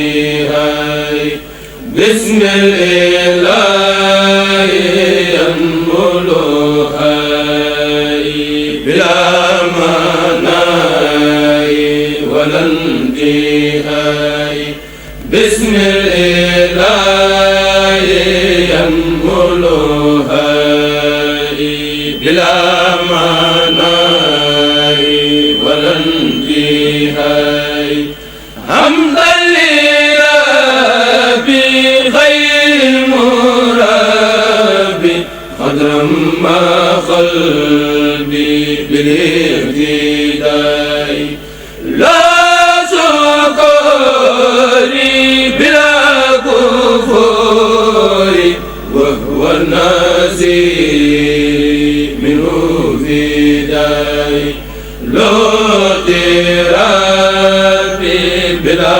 والانتهاء بسم الإله الملوحي بلا مناي ولا انتهاء بسم الإله الملوحي بلا مناي ولا انتهاء حمدا لربي خير مربي قدرا ما قلبي بالاهتداء لا سكري بلا كفر وهو النزير منه فداء لا ترابي بلا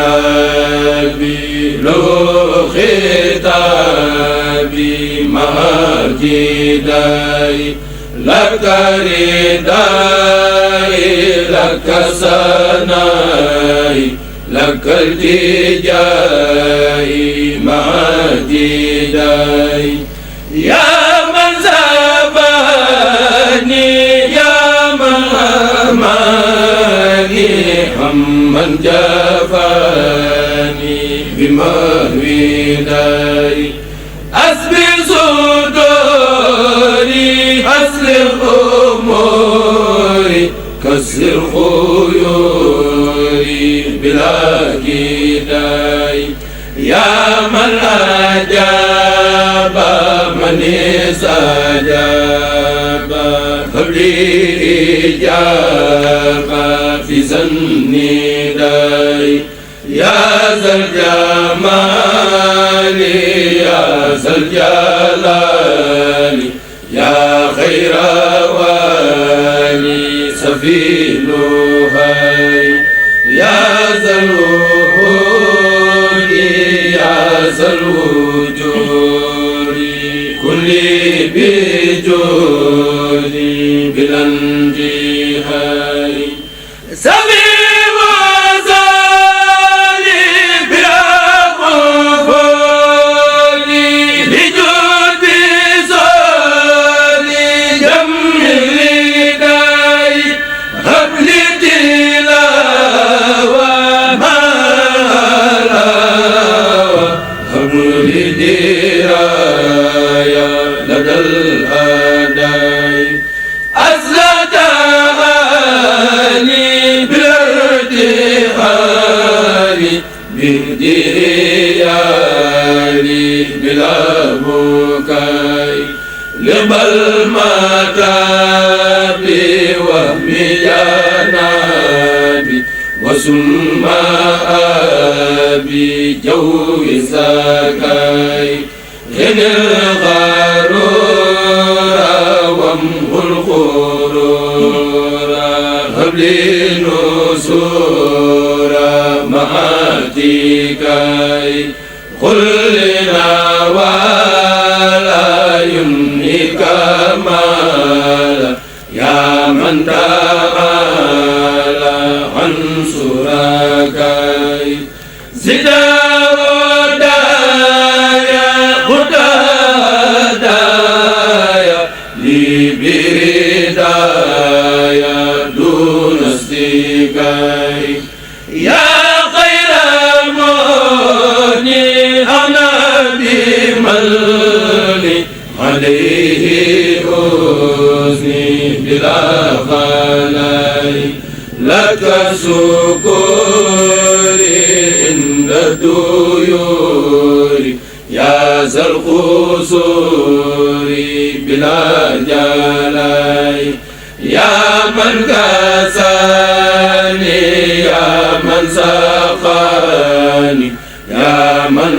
ترابي له خطابي مع ارتداء لك ردائي لك ثنائي لك التجائي مع ارتداء يا من زباني يا من أماني من جفاني بمهوي داي أسبل صدوري أسلم أموري كسر خيوري بلا جداي يا من أجاب من استجاب قبلي إجابة في زني داي يا ذا الجمال يا ذا الجلال يا خير والي سفينهاي يا ذا الوجود يا ذا الوجود كل بجودي بالانتهاء سبي وزالي بأقفالي بجود بزالي جميل داي قبل تلاوة مالاوة قبل دراية لدى الأداي أزلتني بالارتحال بديالي بلا بكاي لبل متابي وهمي جنابي وسم أبي جو سكاي إن الغرور وامه الغرور هب لي نصورا معاتيكاي قل لنا ولا يمنيك مالا يا من تعالى عن سراكاي زد هدايا هدايا لي بردايا دون استيكاي يا خير موني أنا بملني عليه حزني بلا خلاي لك سكوري عند الديور يا ذا القصور بلا جلاي يا من كساني يا من سقاني يا من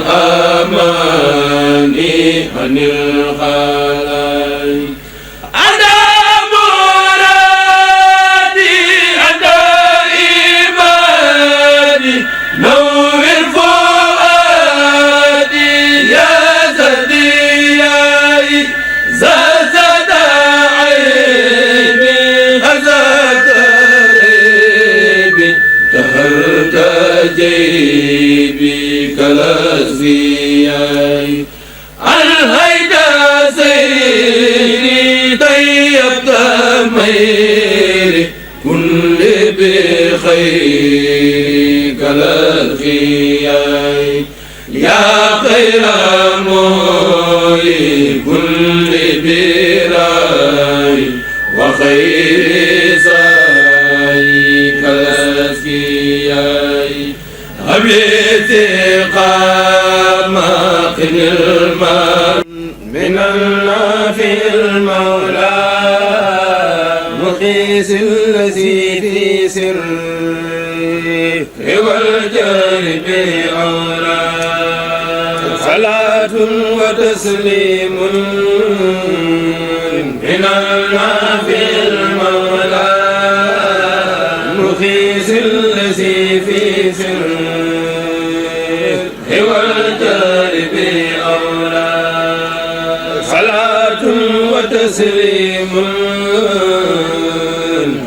أماني عن الخلاي أنا مرادي أنا إيماني نور فؤادي يا زدياي زاد عيني هزت قريبي تهرت جيبك الأزفياء الهيد سيري طيبت ميري كل بخيرك الأرخياء يا خير موي كل براي وخير سايك الأزكياء أبيت قامق الماء من النافع المولى مقيس الذي في سره والجهر بأولى صلاة وتسليم من النافع المولى مقيس الذي في سره والجهر بأولى صلاة وتسليم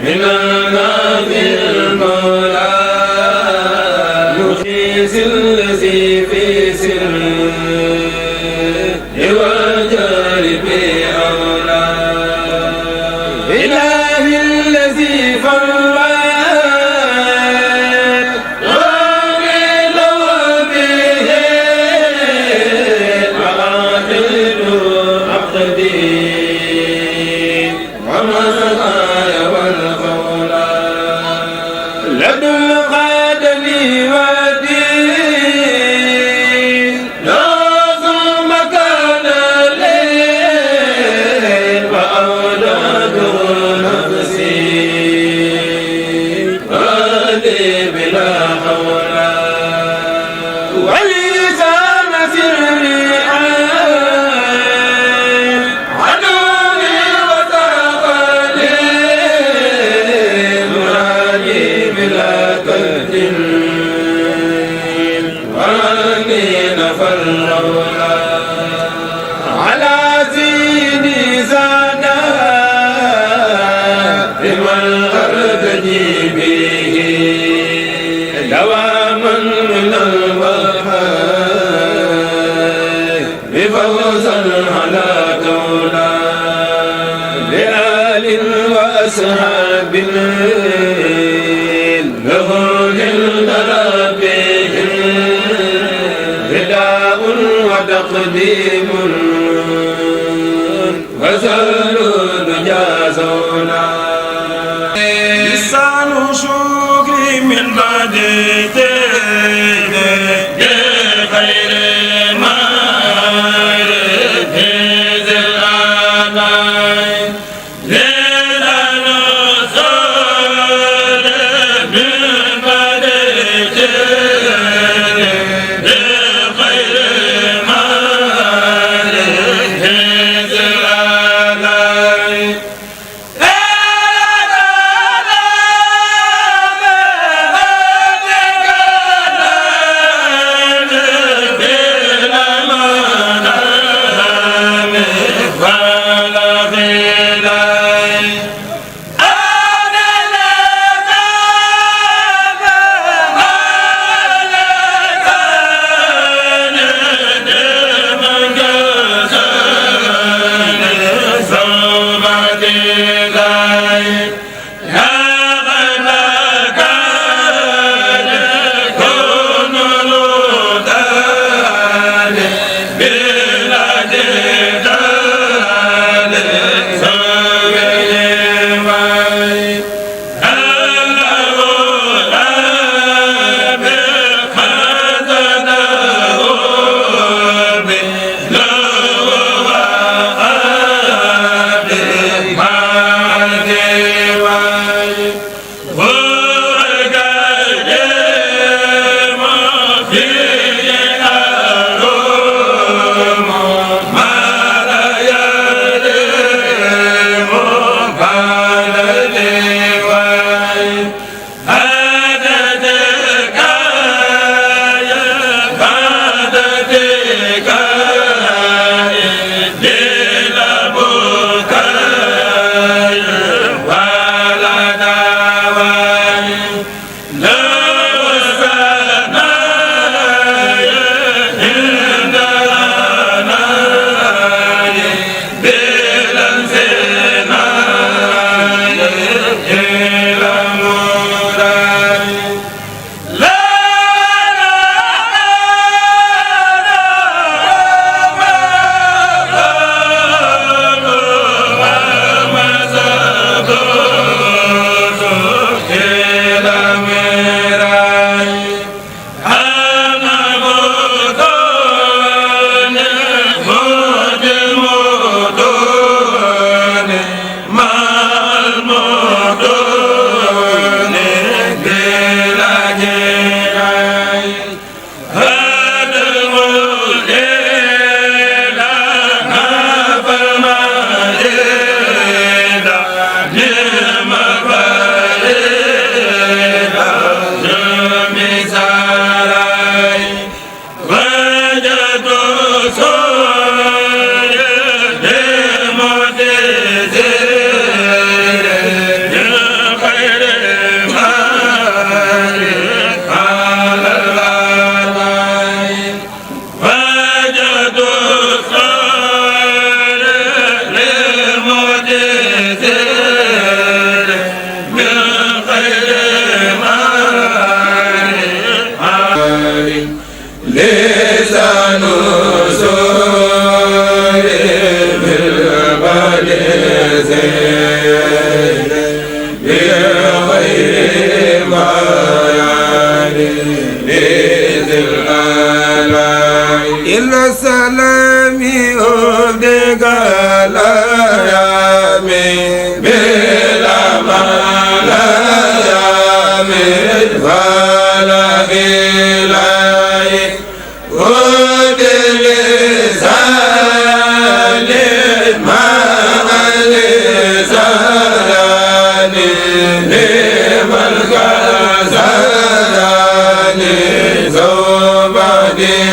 من النافع المولى مقيس الذي في سره والجهر بأولى إله الذي فرد دواما من الوفاء بفوزا على كونا بآل وأصحاب لهم لربهم فداء وتقديم وسل جازونا لسان شكري من بعد خير ما رفز الآلاء لنا نصر من بعد خير ما رفز الآلاء la إلا سلامي أبدك الأيامي بلا ملامي فلا إلهي قد لساني مع لساني لمن غزاني زبدي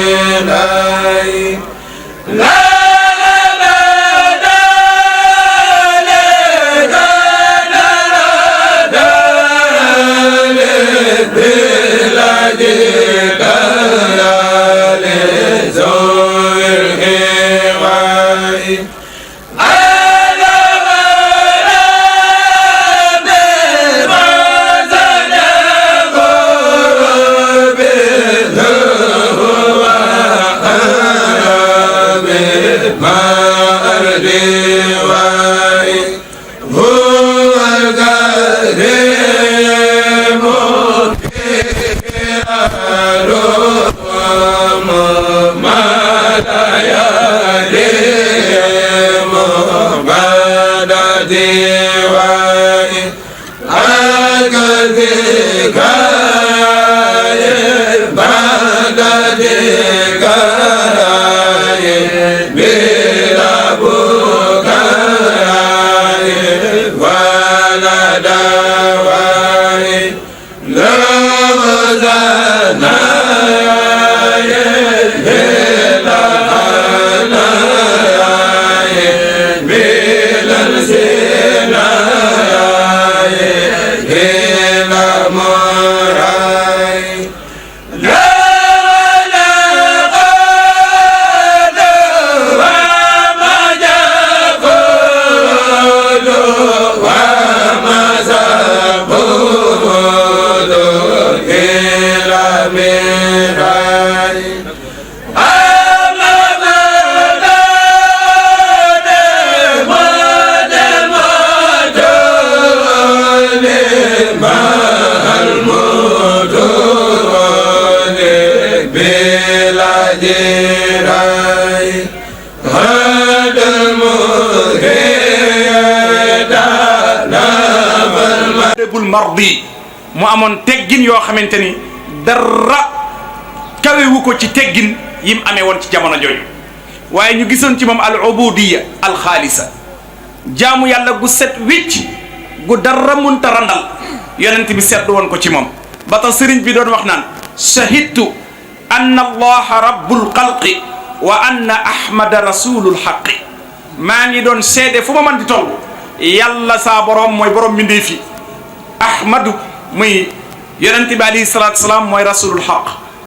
bul mardi mu amoon teggin yoo xamante ni dara kawewu ko ci teggin yim amee woon ci jamono jooju waaye ñu gisoon ci moom al ubudiyya al xaalisa jaamu yàlla gu set wicc gu dara munta randal yonent bi seetlu woon ko ci moom ba tax sëriñ bi doon wax naan shahidtu anna allaha rabbul xalqi wa anna ahmada rasulul xaqi maa ngi doon seede fu ma mën di toll yàlla saa borom mooy borom mbindee fi ahmadu muy yonent bi alayhi salaatu salaam mooy rasulul xaq